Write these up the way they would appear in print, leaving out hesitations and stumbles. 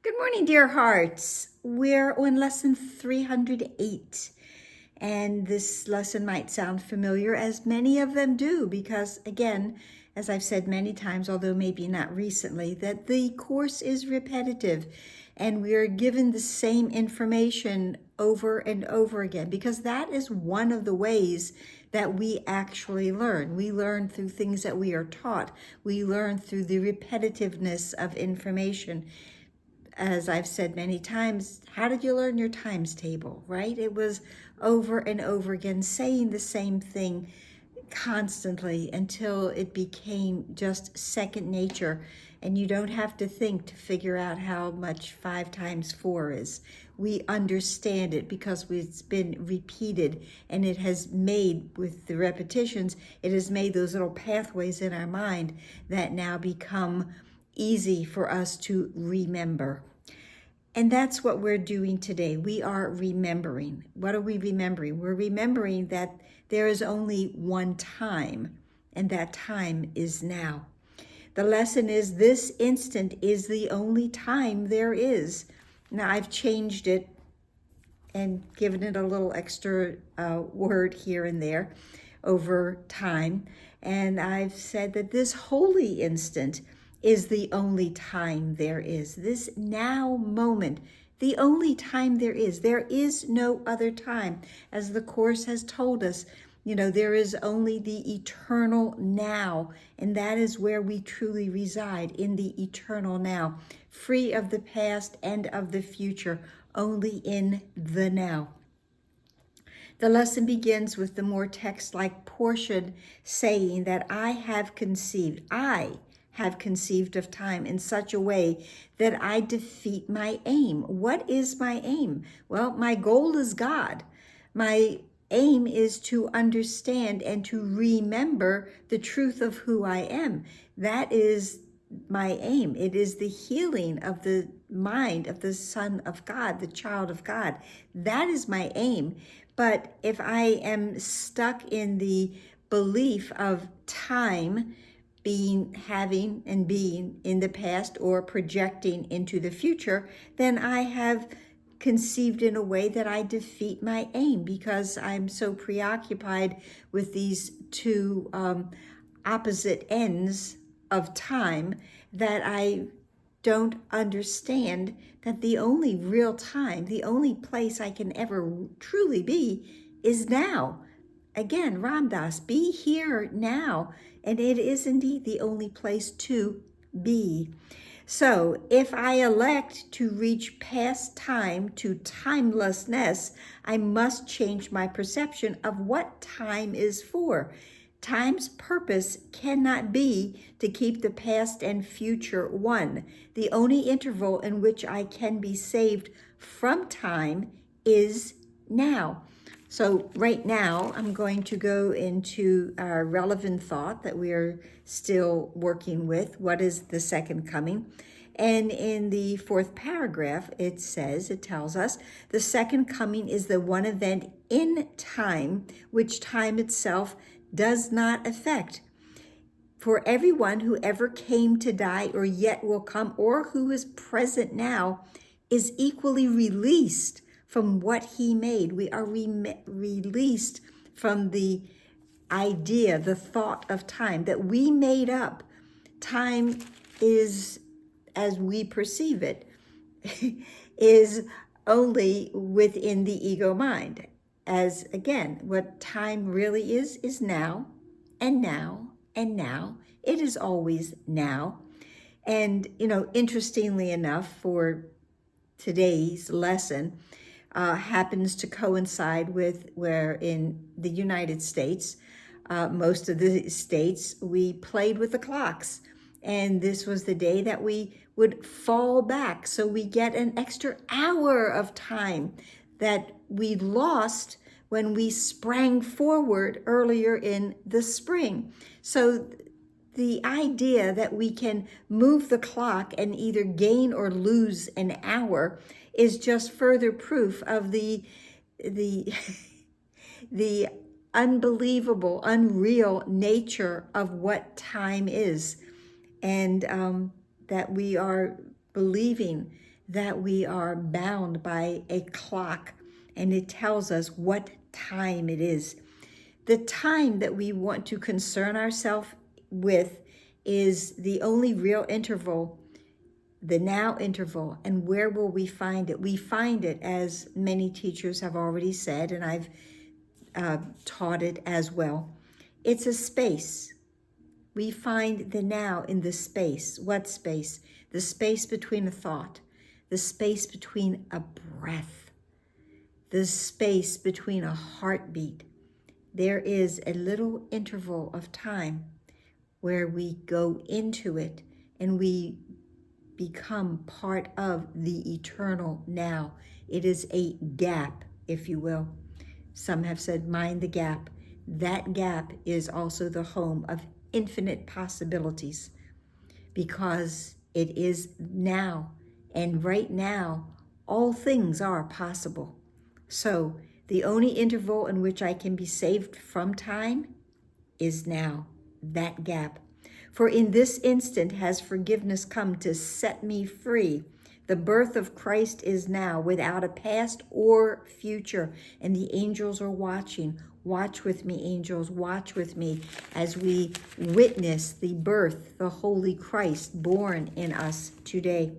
Good morning, dear hearts. We're on lesson 308, and this lesson might sound familiar, as many of them do, because again, as I've said many times, although maybe not recently, that the course is repetitive, and we are given the same information over and over again, because that is one of the ways that we actually learn. We learn through things that we are taught. We learn through the repetitiveness of information. As I've said many times, how did you learn your times table, right? It was over and over again, saying the same thing constantly until it became just second nature. And you don't have to think to figure out how much 5 times 4 is. We understand it because it's been repeated, and it has made, with the repetitions, it has made those little pathways in our mind that now become easy for us to remember. And that's what we're doing today. We are remembering. What are we remembering? We're remembering that there is only one time, and that time is now. The lesson is this instant is the only time there is. Now, I've changed it and given it a little extra word here and there over time. And I've said that this holy instant is the only time there is. This now moment, the only time there is. There is no other time. As the Course has told us, there is only the eternal now, and that is where we truly reside, in the eternal now, free of the past and of the future, only in the now. The lesson begins with the more text-like portion saying that I have conceived of time in such a way that I defeat my aim. What is my aim? Well, my goal is God. My aim is to understand and to remember the truth of who I am. That is my aim. It is the healing of the mind of the Son of God, the child of God. That is my aim. But if I am stuck in the belief of time having and being in the past or projecting into the future, then I have conceived in a way that I defeat my aim, because I'm so preoccupied with these two opposite ends of time that I don't understand that the only real time, the only place I can ever truly be is now. Again, Ram Dass, be here now. And it is indeed the only place to be. So if I elect to reach past time to timelessness, I must change my perception of what time is for. Time's purpose cannot be to keep the past and future one. The only interval in which I can be saved from time is now. So right now, I'm going to go into our relevant thought that we are still working with. What is the second coming? And in the 4th paragraph, it tells us, the second coming is the one event in time which time itself does not affect. For everyone who ever came to die or yet will come, or who is present now, is equally released from what he made. We are released from the idea, the thought of time that we made up. Time is, as we perceive it, is only within the ego mind. As again, what time really is now, and now, and now. It is always now. And, interestingly enough, for today's lesson, happens to coincide with where in the United States, most of the states, we played with the clocks. And this was the day that we would fall back. So we get an extra hour of time that we lost when we sprang forward earlier in the spring. So the idea that we can move the clock and either gain or lose an hour is just further proof of the unbelievable, unreal nature of what time is, and that we are believing that we are bound by a clock and it tells us what time it is. The time that we want to concern ourselves with is the only real interval, the now interval. And where will we find it? We find it, as many teachers have already said, and I've taught it as well. It's a space. We find the now in the space. What space? The space between a thought, the space between a breath, the space between a heartbeat. There is a little interval of time where we go into it and we become part of the eternal now. It is a gap, if you will. Some have said, mind the gap. That gap is also the home of infinite possibilities, because it is now. And right now, all things are possible. So the only interval in which I can be saved from time is now, that gap. For in this instant has forgiveness come to set me free. The birth of Christ is now, without a past or future, and the angels are watching. Watch with me, angels, watch with me as we witness the birth, the Holy Christ born in us today.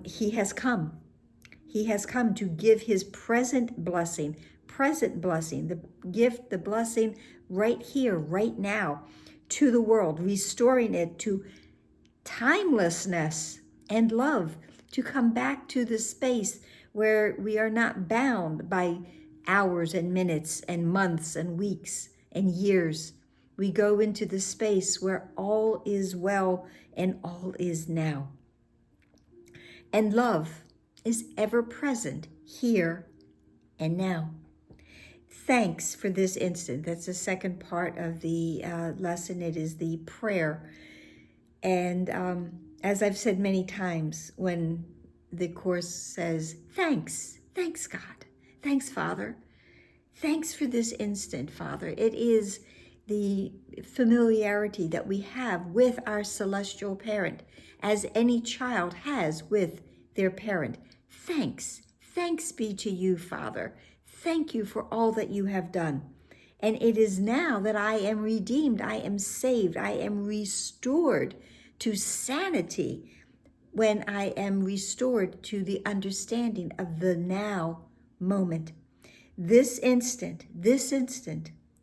He has come. He has come to give his present blessing, the gift, the blessing right here, right now, to the world, restoring it to timelessness and love, to come back to the space where we are not bound by hours and minutes and months and weeks and years. We go into the space where all is well and all is now. And love is ever present here and now. Thanks for this instant. That's the second part of the lesson. It is the prayer. And as I've said many times, when the Course says, thanks God, thanks Father, thanks for this instant, Father. It is the familiarity that we have with our celestial parent, as any child has with their parent. Thanks be to you, Father. Thank you for all that you have done. And it is now that I am redeemed, I am saved, I am restored to sanity, when I am restored to the understanding of the now moment. This instant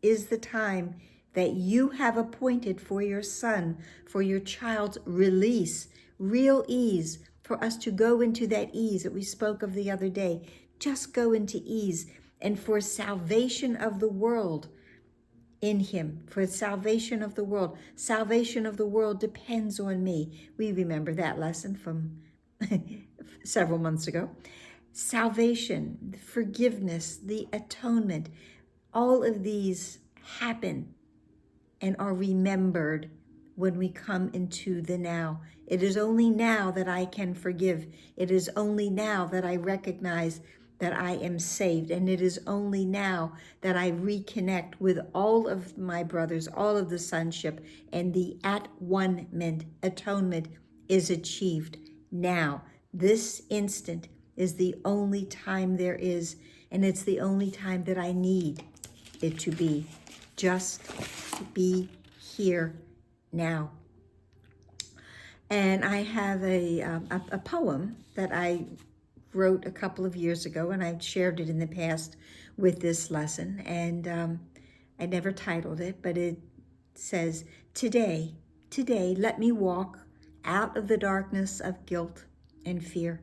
is the time that you have appointed for your son, for your child's release, real ease, for us to go into that ease that we spoke of the other day. Just go into ease, and for salvation of the world in him, for salvation of the world. Salvation of the world depends on me. We remember that lesson from several months ago. Salvation, the forgiveness, the atonement, all of these happen and are remembered when we come into the now. It is only now that I can forgive. It is only now that I recognize that I am saved. And it is only now that I reconnect with all of my brothers, all of the sonship, and the at-one-ment, atonement is achieved now. This instant is the only time there is, and it's the only time that I need it to be. Just be here now. And I have a poem that I wrote a couple of years ago, and I've shared it in the past with this lesson, and I never titled it, but it says, today, let me walk out of the darkness of guilt and fear.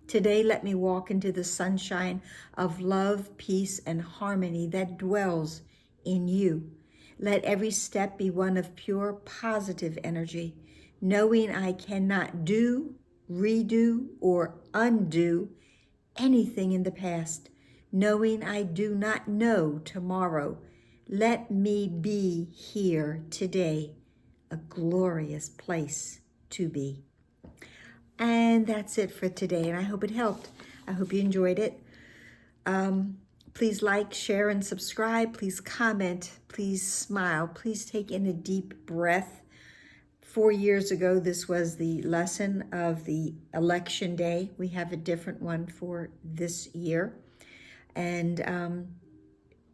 Today, let me walk into the sunshine of love, peace, and harmony that dwells in you. Let every step be one of pure positive energy, knowing I cannot do, redo, or undo anything in the past, knowing I do not know tomorrow. Let me be here today, a glorious place to be. And that's it for today, and I hope it helped. I hope you enjoyed it. Please like, share, and subscribe. Please comment. Please smile. Please take in a deep breath 4 years ago, this was the lesson of the election day. We have a different one for this year. And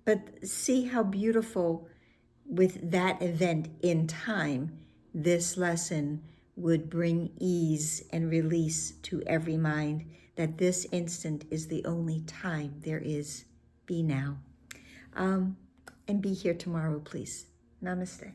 but see how beautiful with that event in time, this lesson would bring ease and release to every mind, that this instant is the only time there is. Be now. And be here tomorrow, please. Namaste.